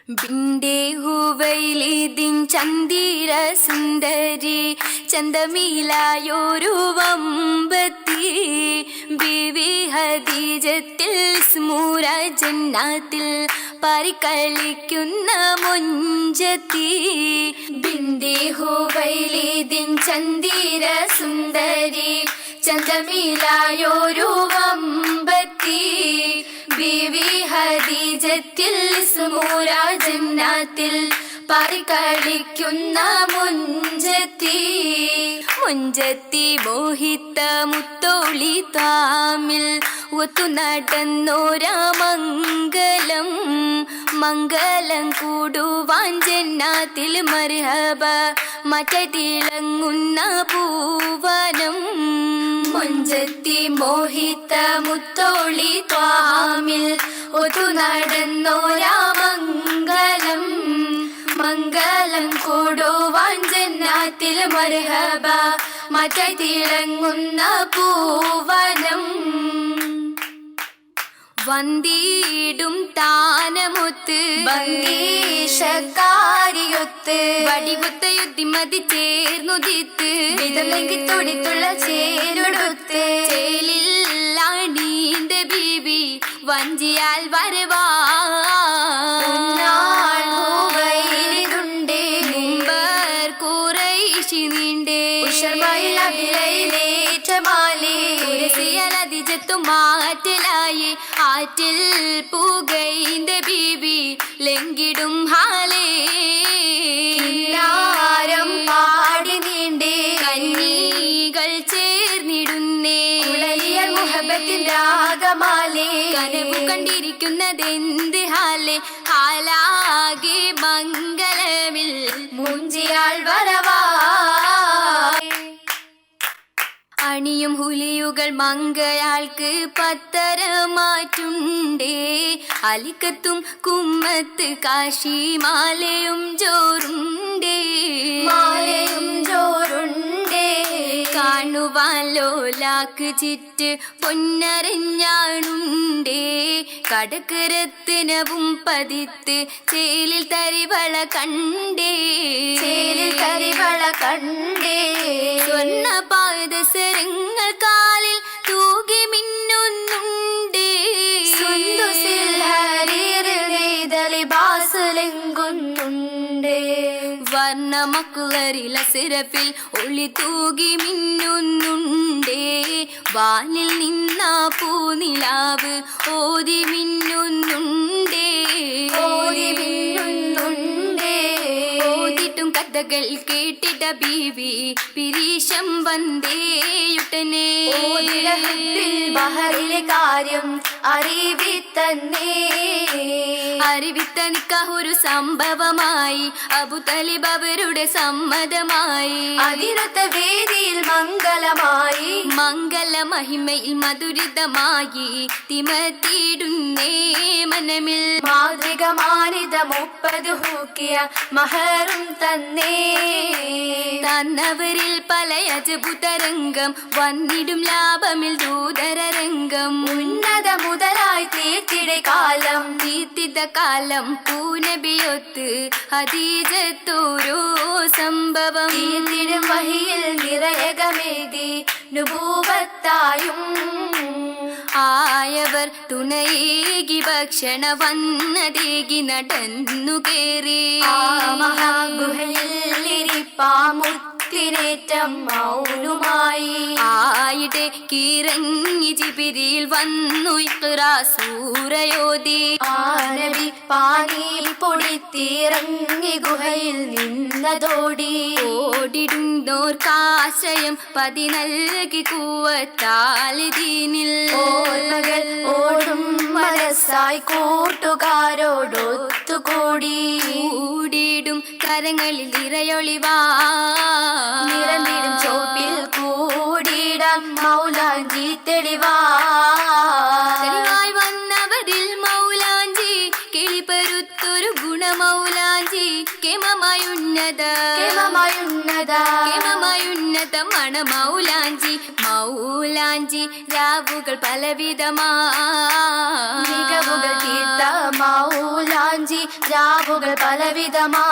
ബിന്റെ ഹുവൈലിദിൻ ചന്ദിര സുന്ദരി ചന്തമീലായൊരു വമ്പത്തി ബീവി ഹദീജത്തിൽ സ്മൂര ജന്നാത്തിൽ പരികളിക്കുന്ന മുഞ്ചത്തി. ബിന്റെ ഹുവൈലിദിൻ ചന്ദിര സുന്ദരി ചന്തമീലായൊരു വമ്പത്തി ബീവി ഹദീജത്തിൽ സ്മൂര ജന്നാത്തിൽ പരികളിക്കുന്ന മുഞ്ചത്തി. മുഞ്ചത്തി മോഹിത്ത മുത്തോളി താമിൽ ഒത്തു നടന്നോരാമംഗലം. മംഗലം കൂടുവാൻ ജന്നാത്തിൽ മർഹബ മറ്റതിളങ്ങുന്ന പൂവനം. മുഞ്ചത്തി മോഹിത്ത മുത്തോളി താമിൽ ഒത്തു നടന്നോരാമംഗലം. മംഗലം കൂടുവാൻ ജന്നാത്തിൽ മർഹബ മറ്റതിളങ്ങുന്ന പൂവനം. വന്ദിടും താനമൊത്ത് ബംഗീഷക്കാരിയൊത്ത് വടിവുത്ത യുദ്ധിമതി ചേർന്നുദിത്ത് വിതമെങ്കി തൊടിത്തുള്ള ചേരൊടുത്ത് ചേലില്ലാണീന്ത ബീബി വഞ്ചിയാൽ വരവാ മാറ്റലായി ആറ്റിൽ പുകൈന്ത ബീബി ലംഘിടും ഹാലേ. പാടി നീണ്ടേ കന്നീകൾ ചേർന്നിടുന്നേ മുഹബത്തിന്റെ രാഗമാലേ. കനവു കണ്ടിരിക്കുന്നതെന്ത് ഹാലേ ഹാലാകെ മംഗലമിൽ മുഞ്ചിയാൾ വരവാ. അണിയും ഹുലിയുകൾ മങ്കയാൾക്ക് പത്തരമാറ്റുണ്ടേ. അലിക്കത്തും കുമ്മത്ത് കാശി മാലയും ജോറുണ്ടേ. മാലയും ജോറുണ്ടേ കാണുവാൻ ലോലാക്ക് ചിറ്റ് പൊന്നരഞ്ഞാണുണ്ടേ. കടക്ക് രത്തിനവും പതിത്ത് ചേലിൽ തരിവള കണ്ടേ. ചേലിൽ തരിവള കണ്ടേ സ്വർണ്ണ പാദസരങ്ങൾ കാലിൽ തൂകി മിന്നുന്നുണ്ടേ. ലിബാസലെങ്കുന്നുണ്ടേ വർണ്ണമക്കുളരില സിരപ്പിൽ ഒളി തൂകി മിന്നുന്നുണ്ടേ. വാനിൽ നിന്ന പൂനിലാവ് ഓതി മിന്നുന്നുണ്ടേ. ഓതി മിന്നുന്നുണ്ടേ ഓതിട്ടും കഥകൾ കേട്ടിട്ട ബീവി പിരീശം വந்தേയുടനെ. ബഹറിലെ കാര്യം അറിവിത്തന്നേ. അറിവിത്ത നിക്കാഹൊരു സംഭവമായി അബുതലിബ് അവരുടെ സമ്മതമായി. അതിരത്ത വേദിയിൽ മംഗളമായി മംഗള മഹിമയിൽ മധുരിതമായി തിമത്തിടുന്നേ മനമിൽ. മാതൃക മാനിത 30 ഹൂക്കിയ മഹറും തന്നേ. തന്നവരിൽ പല അജബുതരംഗം വന്നിടും ലാഭമിൽ ദൂതരരംഗം. ഉന്നത മുതലായി തീർത്തിട കാലം തീർത്തിത കാലം പൂനബിയൊത്ത് ഹദീജത്തോരോ സംഭവം. തീർത്തിടും വഹിയിൽ നിറയകമേകി നുബൂവത്തായും ആയവർ തുണയേകി ഭക്ഷണ വന്നതേകി നടന്നു കേറി. മഹാഗുഹയിലിരിപ്പാമുത്തിനേറ്റം മൗനുമായി ആയിടെ കിറങ്ങി ജിബിരിൽ വന്നു ഇഖ്റാ സൂറയോതി. ആനബി പാനി പൊടിത്തിറങ്ങി ഗുഹയിൽ നിന്നതോടി. ഓടിടുന്നോർക്കാശ്രയം പതി നൽകി കൂവത്താലി ദീനിൽ. ഓർമ്മകൾ ഓടും മനസ്സായി കൂട്ടുകാരോടൊത്തുകൂടി. കൂടിയിടും കരങ്ങളിൽ ഇറയൊളിവാ നിറന്നിടും ചോപ്പിൽ കൂടിയിടാം മൗലാഞ്ചി തെളിവാ. തെളിവായി വന്നവരിൽ മൗലാഞ്ചി കിളിപരുത്തൊരു ഗുണമൗലാഞ്ചി. കെമമായുന്നത മണമൗലാഞ്ചി മൗലാഞ്ചി. രാവുകൾ പലവിധമാ മികവുകൾ തീർത്ത മൗലാഞ്ചി രാവുകൾ പലവിധമാ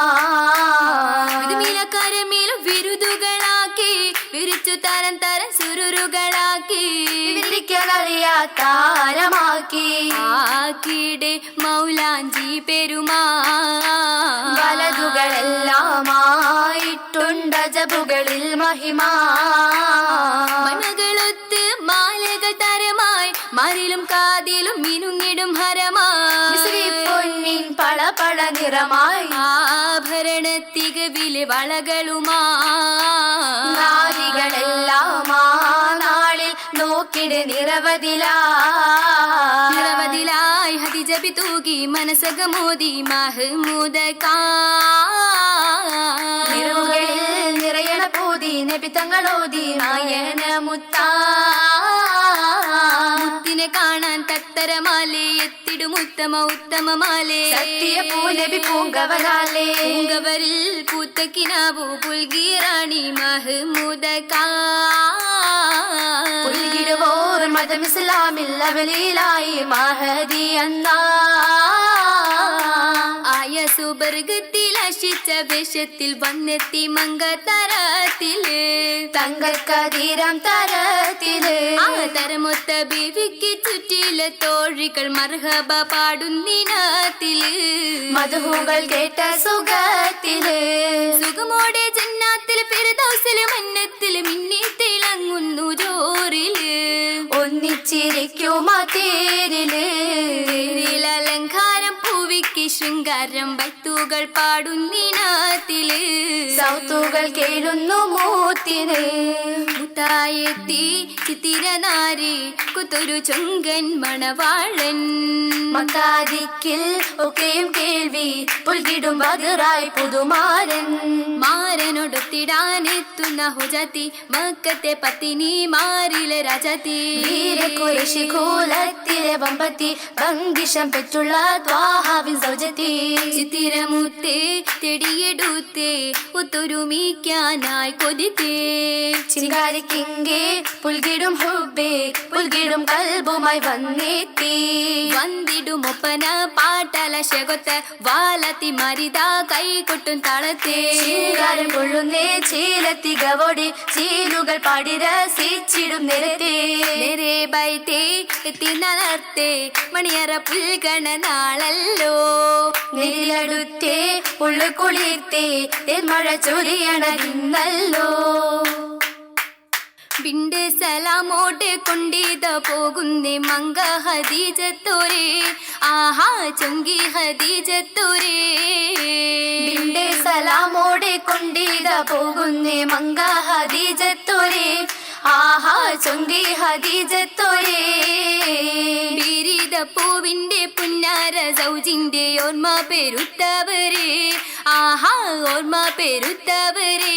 കരമേലും വിരുദുകളാക്കി വിരിച്ചു തരം തരം സുരുരുകളാക്കി താരമാക്കി ആക്കിടെ മൗലാഞ്ചി പെരുമാ വലതുകളെല്ലാമായിട്ടുണ്ട് അജബുകളിൽ മഹിമാ മണകളൊത്ത് മാലകൾ തരമായി മറിലും കാതിലും മിനുങ്ങിടും ഹരമായി പൊന്നിൻ പളപള നിറമായി ആഭരണ തികവിലെ വളകളുമാരികളെല്ലാം ആ നാളിൽ നോക്കിട് നിരവധിലായി ഹദിജബി തൂകി മനസകമോദി മഹ്മൂദ നിറവുകളിൽ നിറയണ പോതി നബി തങ്ങളോതി നയന മുത്തിനെ കാണാൻ തത്തരമാലേ എത്തിടും ഉത്തമ മാലേ സത്യ പൂനബി പൂങ്കവരാലേ പൂങ്കവരിൽ പൂത്ത കിനാവു പുൽകി റാണി മഹ്മൂദ പുൽകിടുവോർ മതം ഇസ്ലാമിൽ അവലിലായി മഹദി അന്നാ ആയ സുബർഗത്തിൽ അശിച്ച വേഷത്തിൽ വന്നെത്തി മംഗതരത്തില് തങ്കക്കതീരം തരത്തില് ആ തരമൊത്ത ബീവിക്ക് ചുറ്റില തോഴികൾ മർഹബ പാടുന്നിനത്തില് മധുഹുകൾ കേട്ട സുഖത്തില് സുഖമോടെ ജന്നാത്തിൽ ഫിർദൗസില് മന്നത്തില് മിന്നി തിളങ്ങുന്നു ജോറില് ഒന്നിച്ചിരിക്കുമാ തേരില് അലങ്കാരം പൂവിക്ക് ശൃംഗാരം ബൈത്തുകൾ പാടുന്നിനത്തില് സൗത്തുകൾ കേളുന്നു മൂത്തിന് മുത്തായെത്തി ചിത്തിരനാരി കുത്തൊരു ചുങ്കൻ മണവാളൻ മക്കാദിക്കിൽ ഒക്കെയും കേൾവി പുൽകിടും ബദറായി പുതുമാരൻ മാരനൊടുത്തിടാനെത്തുന്ന ഹുജത്തി മക്കത്തെ പത്തിനി മാറിലെ രാജത്തി ഖുറൈശി കൂലത്തിലെ വമ്പത്തി ഭംഗിഷം പെറ്റുള്ള ത്വാഹാവിൻ സൗജത്തി ചിത്തിരമുത്തേ തെടിയെടുത്തേ ഒത്തൊരുമിക്കാനായി കൊതിത്തേ ചിങ്കാരിക്കിങ്കേ പുൽകിടും ഹുബേ പുൽകിടും കൽബുമായി വന്നെത്തി വന്നിടും ഒപ്പന പാട്ടല ശകൊത്ത വാലത്തി മരിത കൈകൊട്ടും താളത്തെ ചിങ്കാരം കൊള്ളുന്നേ ചീലത്തി ഗവോടി ചീലുകൾ പാടി രസിച്ചിടും നിരത്തെ നിരേ ബൈത്തേ എത്തി നനർത്തേ മണിയറ പുൽകണ നാളല്ലോ നെരിലടുത്തേ ഉള്ളു കുളിർത്തേ മഴ ചൊരിയണല്ലോ ബിണ്ട് സലാമോടെ കൊണ്ടിത പോകുന്നേ മങ്ക ഹദീജത്തോരേ ആഹാ ചൊങ്കി ഹദീജത്തോരേ ബിണ്ട് സലാമോടെ കൊണ്ടിത പോകുന്നേ മങ്ക ഹദീജത്തോരേ ആഹാ ചൊങ്കി ഹദീജത്തോരേ ബിരിത പൂവിന്റെ പുന്നാര സൗജിന്റെ ഓർമ്മ പെരുത്തവരേ ആഹാ ഓർമ്മ പെരുത്തവരേ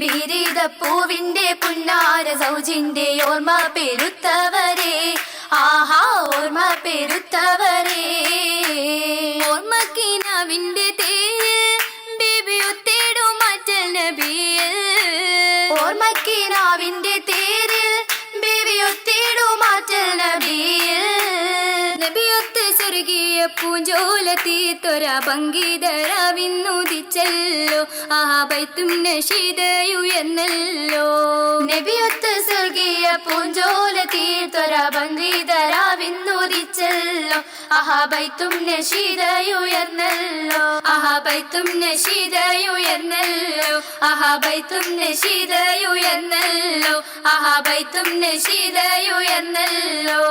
ബിരിത പൂവിന്റെ പുന്നാര സൗജിന്റെ ഓർമ്മ പെരുത്തവരേ ആഹാ ഓർമ്മ പെരുത്തവരേ ഓർമ്മക്കിനാവിന്റെ തേരിൽ ബിബിയൊത്തേടും മാറ്റൽ നബിയിൽ ഓർമ്മക്കിനാവിന്റെ തേരിൽ ബിബിയൊത്തേടും മാറ്റൽ നബിയിൽ നബിയൊത്ത് സ്വർഗീയ പൂഞ്ചോല തീത്തൊര ഭംഗീതരാവിന്നുദിച്ചല്ലോ ആഹാ ബൈത്തും നശീദയുയർന്നല്ലോ നബിയൊത്ത് സ്വർഗീയ പൂഞ്ചോല തീർത്തൊര ഭംഗീതരാവിന്നുദിച്ചല്ലോ ആഹാ ബൈത്തും നശീദയുയർന്നല്ലോ ആഹാ ബൈത്തും നശീദയുയർന്നല്ലോ ആഹാ ബൈത്തും നശീദയുയർന്നല്ലോ ആഹാ ബൈത്തും നശീദയുയർന്നല്ലോ